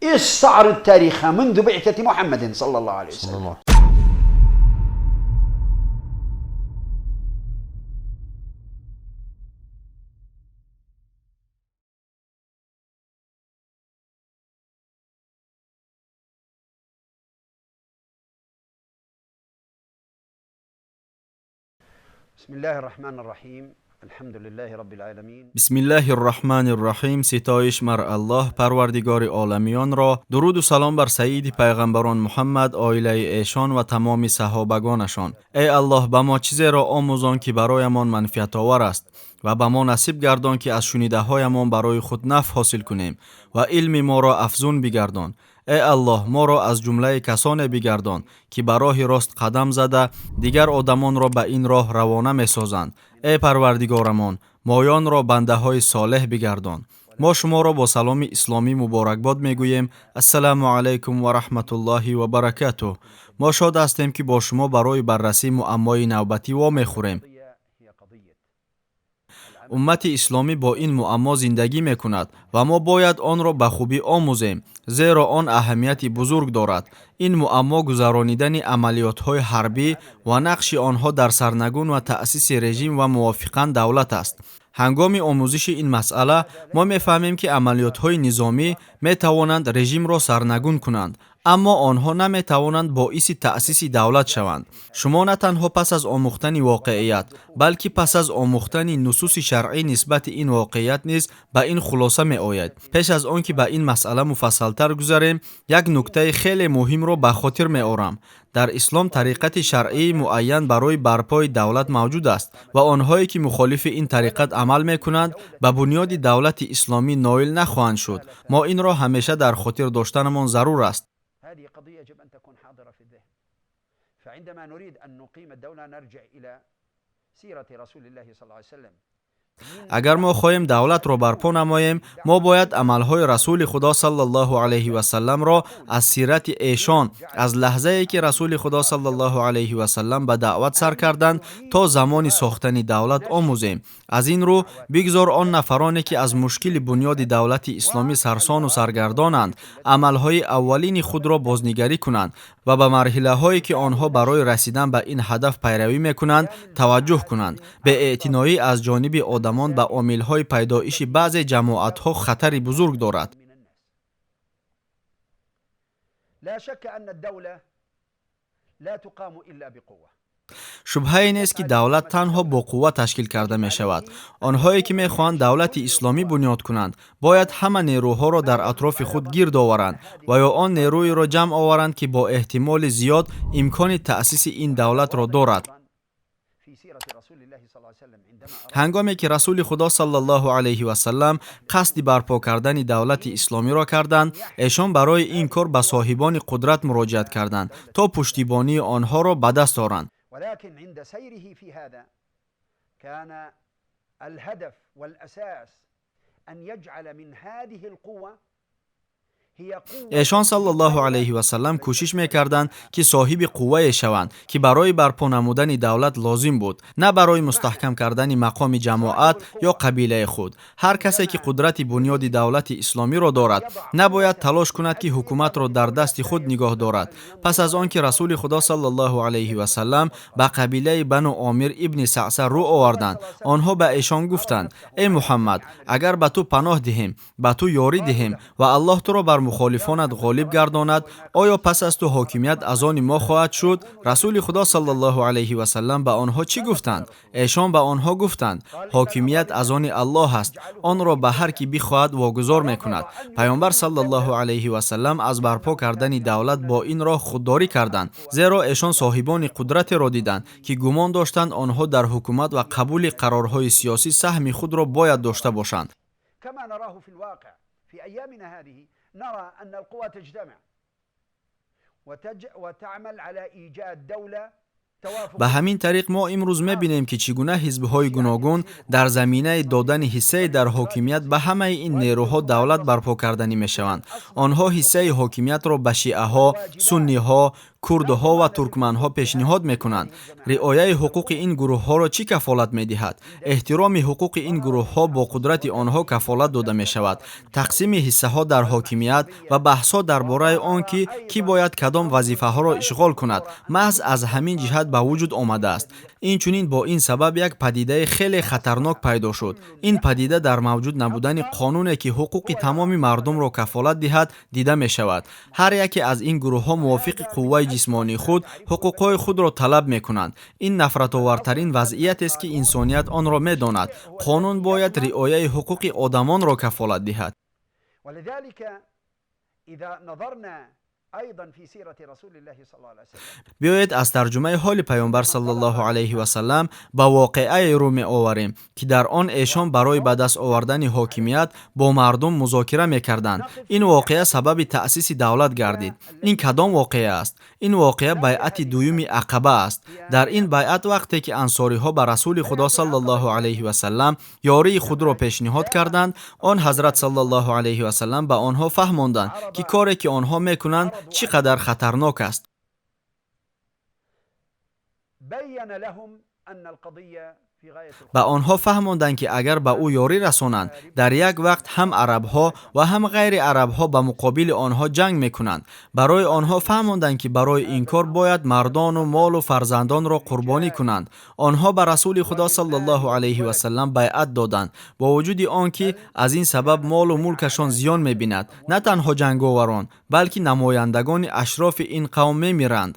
استعرض التاريخ منذ بعثة محمد صلى الله عليه وسلم. بسم الله الرحمن الرحیم. الحمد لله رب العالمین. بسم الله الرحمن الرحیم. ستایش مر الله پروردگار عالمیان را. درود و سلام بر سید پیغمبران محمد، عائله ایشان و تمام صحابگانشان. ای الله، به ما چیزی را آموزان که برایمان منفعت آور است و به ما نصیب گردان که از شنیده هایمان برای خود نفع حاصل کنیم و علم ما را افزون بگردان. ای الله، ما را از جمله کسان بگردان که به راه راست قدم زده دیگر آدمان را به این راه روانه می سازند. ای پروردگارمان، مایان را بنده های صالح بگردان. ما شما را با سلام اسلامی مبارکباد می گوییم. السلام علیکم و رحمت الله و برکاته. ما شاد هستیم که با شما برای بررسی معمای نوبتی وا می خوریم. امت اسلامی با این معما زندگی می کند و ما باید آن را به خوبی آموزیم، زیرا آن اهمیت بزرگ دارد. این معما گذرانیدن عملیات های حربی و نقش آنها در سرنگون و تأسیس رژیم و موافقاً دولت است. هنگام آموزش این مسئله ما می‌فهمیم که عملیات های نظامی می توانند رژیم را سرنگون کنند، اما آنها نمی توانند باعث تأسیس دولت شوند. شما نه تنها پس از آموختن واقعیت، بلکه پس از آموختن نصوص شرعی نسبت این واقعیت نیز به این خلاصه می آید. پیش از آن که به این مسئله مفصل‌تر گذریم، یک نکته خیلی مهم را به خاطر می آورم. در اسلام طریقت شرعی معین برای برپای دولت موجود است و آنهایی که مخالف این طریقت عمل می کنند به بنیاد دولت اسلامی نائل نخواهند شد. ما این را همیشه در خاطر داشتنمان ضرور است. هذه قضية يجب أن تكون حاضرة في الذهن. فعندما نريد أن نقيم الدولة نرجع إلى سيرة رسول الله صلى الله عليه وسلم. اگر ما خواهیم دولت را برپا نماییم، ما باید عملهای رسول خدا صلی الله علیه و سلم را از سیرت ایشان، از لحظه ای که رسول خدا صلی الله علیه و سلم به دعوت سر کردند تا زمان ساختن دولت آموزیم. از این رو بگذار آن نفرانی که از مشکل بنیاد دولت اسلامی سرسان و سرگردانند عملهای اولین خود را بازنگری کنند و به مرحله هایی که آنها برای رسیدن به این هدف پیروی میکنند توجه کنند. به اعتنایی از جانب آدمان به عامل‌های پیدایش بعضی جماعت‌ها خطری بزرگ دارد. لا شك أن الدولة لا تقام إلا بقوة. شبهه نیست که دولت تنها با قوت تشکیل کرده می شود. آنهایی که می خواهند دولت اسلامی بنیاد کنند باید همه نیروها را در اطراف خود گرد آورند و یا آن نیروی را جمع آورند که با احتمال زیاد امکان تأسیس این دولت را دارد. هنگامی که رسول خدا صلی الله علیه و سلم قصد برپا کردن دولت اسلامی را کردند، ایشان برای این کار به صاحبان قدرت مراجعت کردند تا پشتیبانی آنها را به دست آورند. ولكن عند سيره في هذا كان الهدف والأساس أن يجعل من هذه القوة ایشان صلی الله علیه و سلم کوشش می‌کردند که صاحب قوه شوند که برای برپا نمودن دولت لازم بود، نه برای مستحکم کردن مقام جماعت یا قبیله خود. هر کسی که قدرت بنیاد دولت اسلامی را دارد نباید تلاش کند که حکومت را در دست خود نگاه دارد. پس از آن که رسول خدا صلی الله علیه و سلم به قبیله بنو عامر ابن سعسع رو آوردند، آنها به ایشان گفتند: ای محمد، اگر به تو پناه دهیم، به تو یاری دهیم و الله تو را بر مخالفانت غالب گرداند، آیا پس از تو حاکمیت از آن ما خواهد شد؟ رسول خدا صلی الله علیه و سلم به آنها چی گفتند؟ ایشان به آنها گفتند: حاکمیت از آن الله است، آن را به هر کی بخواهد واگذار میکند. پیامبر صلی الله علیه و سلم از برپا کردن دولت با این راه خودداری کردند، زیرا ایشان صاحبان قدرت را دیدند که گمان داشتند آنها در حکومت و قبول قرارهای سیاسی سهم خود را باید داشته باشند. كما نراه في الواقع في أيامنا هذه نرى أن القوى تجتمع وتعمل على إيجاد دولة. به همین طریق ما امروز می‌بینیم که چگونه حزب‌های گوناگون در زمینه دادن حصه در حاکمیت به همه این نیروها دولت برپا کردنی می‌شوند. آنها حصه حاکمیت را به شیعه‌ها، سنی‌ها، курдҳо ва туркманҳо пешниҳод мекунанд. риояи ҳуқуқи ин гурӯҳҳоро чӣ кафолат медиҳад? эҳтироми ҳуқуқи ин гурӯҳҳо бо қудрати онҳо кафолат дода мешавад. тақсими ҳиссаҳо дар ҳокимият ва баҳсҳо дар бораи он ки бояд кадом вазифаҳоро ишғол кунад маҳз аз ҳамин ҷиҳат ба вуҷуд омадааст. инчунин бо ин сабаб як падидаи хеле хатарнок пайдо шуд. ин падида дар мавҷуд набудани қонуне ки ҳуқуқи тамоми мардумро кафолат диҳад дида мешавад. ҳар яке аз ин гурӯҳҳо мувофиқи қувваи ҷисмонии худ ҳуқуқҳои худро талаб мекунанд. ин нафратовартарин вазъиятест ки инсоният онро медонад. қонун бояд риояи ҳуқуқи одамонро кафолат диҳад. биёед аз тарҷумаи ҳоли паёмбар саллаллоҳу алайҳи васаллам ба воқеае рӯ меоварем ки дар он эшон барои ба даст овардани ҳокимият бо мардум музокира мекарданд. ин воқеа сабаби таъсиси давлат гардид. ин кадом воқеа аст? ин воқеа байъати дуюми ақаба аст. дар ин байъат вақте ки ансориҳо ба расули худо саллаллоҳу алайҳи васаллам ёрии худро пешниҳод карданд, он ҳазрат саллаллоҳу алайҳи васаллам ба онҳо фаҳмонданд ки коре ки онҳо мекунанд чӣ қадар хатарнок аст. ба онҳо фаҳмонданд ки агар ба ӯ ёрӣ расонанд, дар як вақт ҳам арабҳо ва ҳам ғайри арабҳо ба муқобили онҳо ҷанг мекунанд. барои онҳо фаҳмонданд ки барои ин кор бояд мардону молу фарзандонро қурбонӣ кунанд. онҳо ба расули худо саллаллоҳу алайҳи васаллам байъат доданд, бо вуҷуди он ки аз ин сабаб молу мулкашон зиён мебинад. на танҳо ҷанговарон, балки намояндагони ашрофи ин қавм мемиранд.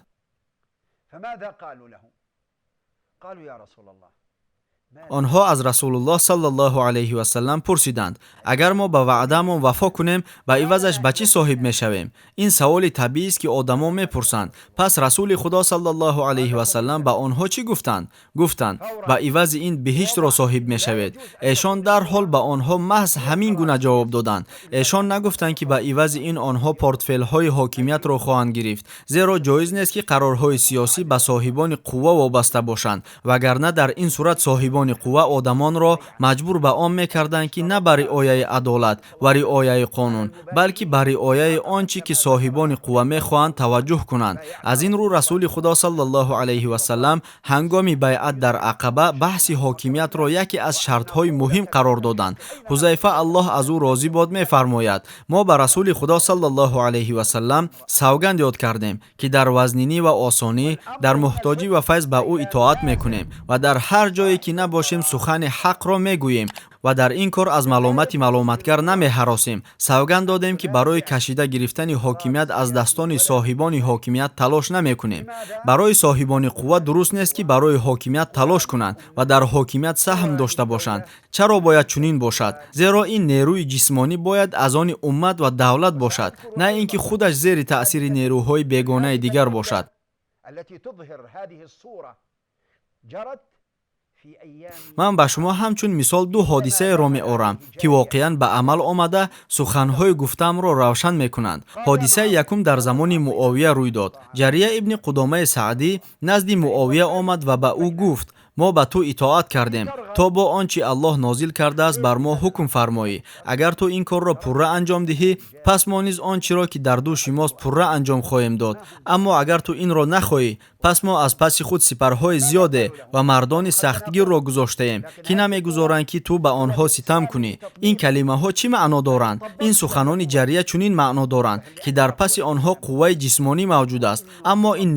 онҳо аз расулуллоҳ саллаллоҳу алайҳи васаллам пурсиданд: агар мо ба ваъдаамон вафо кунем, ба ивазаш ба чӣ соҳиб мешавем? ин саволи табиист ки одамон мепурсанд. пас расули худо саллаллоҳу алайҳи васаллам ба онҳо чӣ гуфтанд? гуфтанд: ба ивази ин биҳиштро соҳиб мешавед. эшон дарҳол ба онҳо маҳз ҳамин гуна ҷавоб доданд. эшон нагуфтанд ки ба ивази ин онҳо портфелҳои ҳокимиятро хоҳанд гирифт, зеро ҷоиз нест ки қарорҳои сиёсӣ ба соҳибони қувва вобаста бошанд, вагарна дар ин сурат соҳибони қувва одамонро маҷбур ба он мекарданд ки на ба риояи адолат ва риояи қонун, балки ба риояи он чӣ ки соҳибони қувва мехоҳанд таваҷҷӯҳ кунанд. аз ин рӯ расули худо саллаллоҳу алайҳи васаллам ҳангоми байъат дар ақаба баҳси ҳокимиятро яке аз шартҳои муҳим қарор доданд. ҳузайфа аллоҳ аз ӯ розӣ бод мефармояд: мо ба расули худо саллаллоҳу алайҳи васаллам савганд ёд кардем ки дар вазнинӣ ва осонӣ, дар муҳтоҷӣ ва файз ба ӯ итоат мекунем ва дар ҳар ҷое ки набошем сухани ҳақро мегӯем ва дар ин кор аз маломати маломатгар намеҳаросем. савганд додем ки барои кашида гирифтани ҳокимият аздастони соҳибони ҳокимият талош намекунем. барои соҳибони қувва дуруст нест ки барои ҳокимият талош кунанд ва дар ҳокимият саҳм дошта бошанд. чаро бояд чунин бошад? зеро ин нерӯи ҷисмонӣ бояд аз они уммат ва давлат бошад, на ин ки худаш зери таъсири нерӯҳои бегонаи дигар бошад. ман ба шумо ҳамчун мисол ду ҳодисаеро меорам ки воқеан ба амал омада суханҳои гуфтаамро равшан мекунанд. ҳодисаи якум дар замони муовия рӯй дод. ҷария ибни қудомаи саъдӣ назди муовия омад ва ба ӯ гуфт: мо ба ту итоат кардем то бо он чи Аллоҳ нозил кардааст бар мо ҳукм фармоӣ. агар ту ин корро пурра анҷом диҳӣ, пас мо низ он чиро ки дар души мост пурра анҷом хоҳем дод. аммо агар ту инро нахоҳӣ, пас мо аз паси худ сипарҳои зиёде ва мардони сахтгирро гузоштаем ки намегузоранд ки ту ба онҳо ситам кунӣ. ин калимаҳо чӣ маъно доранд? ин суханони ҷария чунин маъно доранд ки дар паси онҳо қувваи ҷисмонӣ мавҷуд аст, аммо ин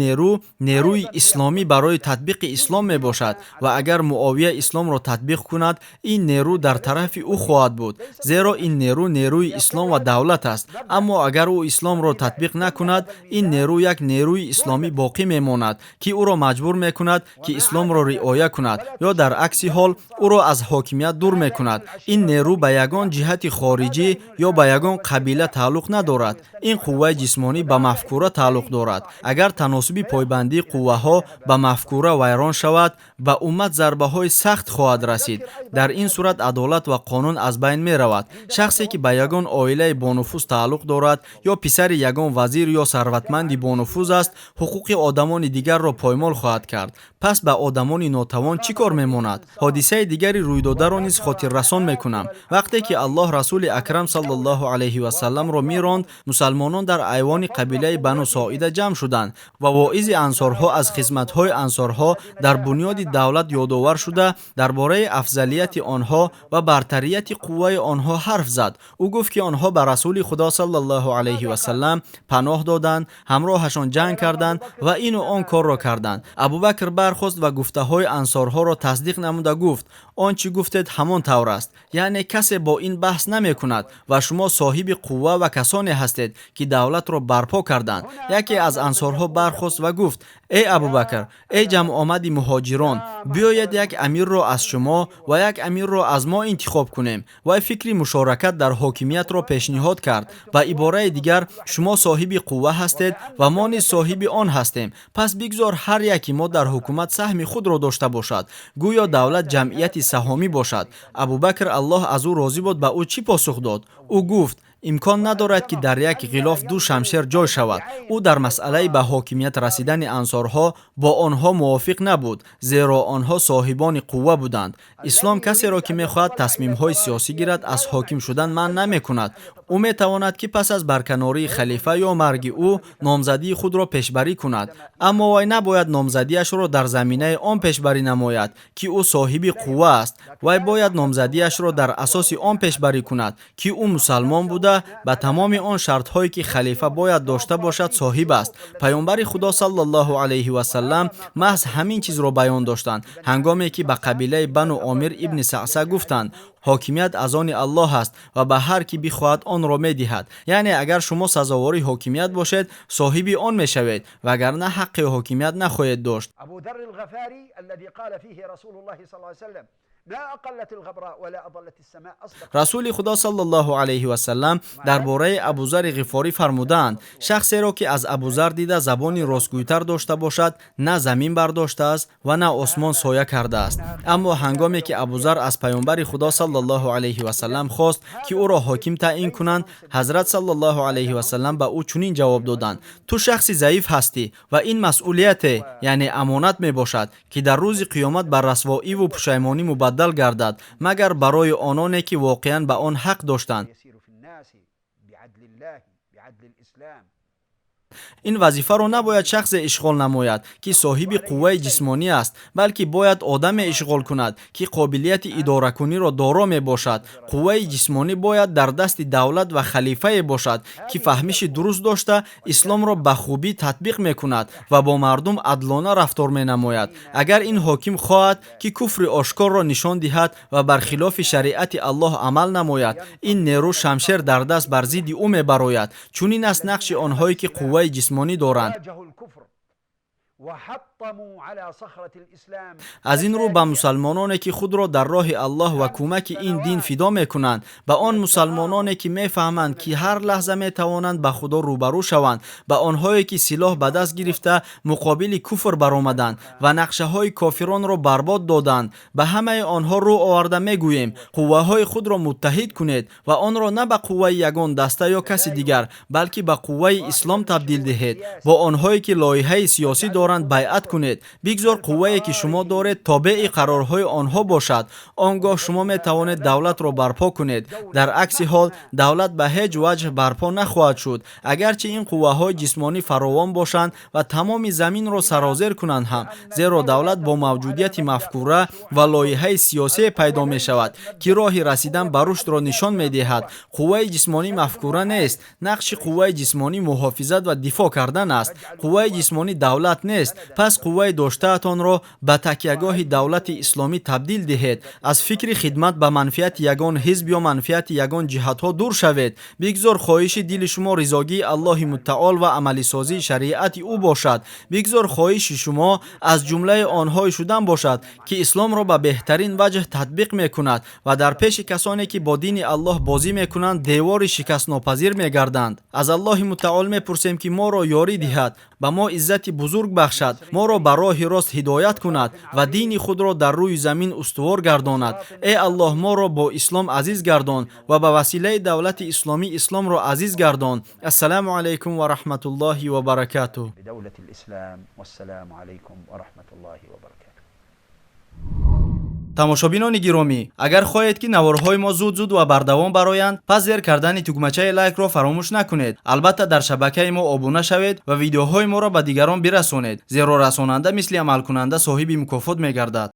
нерӯи исломӣ барои татбиқи ислом мебошад ва агар муовия исломро татбиқ кунад, ин нерӯ дар тарафи ӯ хоҳад буд, зеро ин нерӯи ислом ва давлат аст. аммо агар ӯ исломро татбиқ накунад, ин нерӯ як нерӯи исломӣ боқӣ мемонад ки ӯро маҷбур мекунад ки исломро риоя кунад, ё дар акси ҳол ӯро аз ҳокимият дур мекунад. ин нерӯ ба ягон ҷиҳати хориҷӣ ё ба ягон қабила тааллуқ надорад. ин қувваи ҷисмонӣ ба мафкура тааллуқ дорад. агар таносуби пойбандии қувваҳо ба мафкура вайрон шавад, ба уммат зарбаҳои сахт хоҳад خواهد رسید. در این صورت عدالت و قانون از بین می رود. شخصی که به یگان عائله با نفوذ تعلق دارد یا پسر یگان وزیر یا ثروتمندی با نفوذ است، حقوق آدمان دیگر را پایمال خواهد کرد. پس به آدمان ناتوان چی کار میماند؟ حادثه دیگری روی داده را نیز خاطر رسان میکنم. وقتی که الله رسول اکرم صلی الله علیه و سلم را میراند، مسلمانان در ایوان قبیله بنو ساعده جمع شدند و واعظ انصارها از خدمت‌های انصارها در بنیاد دولت یادآور شده درباره افضلیت آنها و برتریت قوه آنها حرف زد. او گفت که آنها به رسول خدا صلی الله علیه و سلم پناه دادند، همراهشان جنگ کردند و این و آن کار را کردند. ابوبکر برخاست و گفته‌های انصارها را تصدیق نموده گفت: آنچه گفتید همان طور است. یعنی کسی با این بحث نمی کند و شما صاحب قوه و کسانی هستید که دولت را برپا کردند. یکی از انصارها برخاست و گفت: ای ابوبکر، ای جمع آمد مهاجران، بیاید یک امیر را از شما و یک امیر را از ما انتخاب کنیم. و فکری مشارکت در حاکمیت را پیشنهاد کرد. با عباره دیگر، شما صاحب قوه هستید و ما نیز صاحب آن هستیم. پس بگذار هر یکی ما در حکومت سهم خود را داشته باشد، گویا دولت جمعیت سهامی باشد. ابوبکر الله از او راضی بود به او چی پاسخ داد؟ او گفت: امکان ندارد که در یک غلاف دو شمشیر جای شود. او در مسئله به حاکمیت رسیدن انصارها با آنها موافق نبود، زیرا آنها صاحبان قوه بودند. اسلام کسی را که می‌خواهد تصمیم‌های سیاسی گیرد از حاکم شدن منع نمی‌کند. او می‌تواند که پس از برکناری خلیفه یا مرگ او نامزدی خود را پیشبری کند، اما وی نباید نامزدیش را در زمینه آن پیشبری نماید که او صاحب قوه است. وی باید نامزدیش را در اساس آن پیشبری کند که او مسلمان بوده، به تمام آن شرط‌هایی که خلیفه باید داشته باشد صاحب است. پیامبر خدا صلی الله علیه و سلم محض همین چیز را بیان داشتند هنگامی که به قبیله بنو عامر ابن سعسه گفتند: حاکمیت از آن الله است و به هر کی بخواهد آن را می‌دهد. یعنی اگر شما سزاوار حاکمیت باشید صاحب آن می‌شوید، وگرنه حق حاکمیت نخواهید داشت. ابو ذر الغفاری الذي قال فيه رسول الله صلی الله علیه و سلم: ما اقلت الغبراء ولا اضلت السماء. رسول خدا صلی الله علیه و سلم درباره ابوذر غفاری فرمودند: شخصی را که از ابوذر دیده زبانی راستگویتر داشته باشد، نه زمین برداشته است و نه آسمان سایه کرده است. اما هنگامی که ابوذر از پیامبر خدا صلی الله علیه و سلم خواست که او را حاکم تعیین کنند، حضرت صلی الله علیه و سلم به او چنین جواب دادند: تو شخصی ضعیف هستی و این مسئولیت، یعنی امانت می باشد که در روز قیامت بر رسوایی و پشیمانی مبدل گردد، مگر برای آنانی که واقعا به آن حق داشتند. این وظیفه را نباید شخص اشغال نماید که صاحب قوه جسمانی است، بلکه باید آدم اشغال کند که قابلیت اداره کنی را دارا می باشد. قوه جسمانی باید در دست دولت و خلیفه باشد که فهمش درست داشته اسلام را به خوبی تطبیق می کند و با مردم عدلانه رفتار می نماید. اگر این حاکم خواهد که کفر آشکار را نشان دهد و برخلاف شریعت الله عمل نماید، این نیرو شمشیر در دست بر ضد او می براید. چون این است نقش آنهایی که قوه جسمانی دارند. از این رو به مسلمانانی که خود را در راه الله و کمک این دین فدا میکنند، به آن مسلمانانی که میفهمند که هر لحظه میتوانند به خدا روبرو شوند، به آنهایی که سلاح به دست گرفته مقابل کفر برآمدند و نقشه های کافران را برباد دادند، به همه آنها رو آورده میگوییم: قوه های خود را متحد کنید و آن را نه به قوه یگان دسته یا کسی دیگر، بلکه به قوه اسلام تبدیل دهید. با آنهایی که لایحه سیاسی دارند بیعت کنید. بگذار قوه‌ای که شما دارید تابع قرارهای آنها باشد، آنگاه شما می توانید دولت را برپا کنید. در عکس حال دولت به هیچ وجه برپا نخواهد شد، اگرچه این قوه‌های جسمانی فراوان باشند و تمام زمین را سرازیر کنند هم، زیرا دولت با موجودیت مفکوره و لایحه سیاسی پیدا می شود که راه رسیدن به رشد را نشان می دهد. قوه جسمانی مفکوره نیست. نقش قوه جسمانی محافظت و دفاع کردن است. قوه جسمانی دولت نیست. پس قوه داشته‌تان را به تکیهگاه دولت اسلامی تبدیل دهید. از فکر خدمت به منفعت یگان حزب یا منفعت یگان جهت‌ها دور شوید. بگذار خواهش دل شما رضاگی الله متعال و عملی سازی شریعت او باشد. بگذار خواهش شما از جمله آنها شدن باشد که اسلام را به بهترین وجه تطبیق می‌کند و در پیش کسانی که با دین الله بازی می‌کنند دیوار شکست ناپذیر می‌گردند. از الله متعال می‌پرسیم که ما را یاری دهد، به ما عزت بزرگ بخشد، ما моро ба роҳи рост ҳидоят кунад ва дини худро дар рӯи замин устувор гардонад. эй аллоҳ, моро бо ислом азиз гардон ва ба василаи давлати исломӣ исломро азиз гардон. ассалому алайкум ва раҳматуллоҳи ва баракатуҳ. بدولة الإسلام والسلام عليكم ورحمة الله وبركاته. тамошобинони гиромӣ, агар хоҳед ки наворҳои мо зуд ва бардавом бароянд, пас зер кардани тугмачаи лайкро фаромӯш накунед. албатта дар шабакаи мо обуна шавед ва видеоҳои моро ба дигарон бирасонед, зеро расонанда мисли амалкунанда соҳиби мукофот мегардад.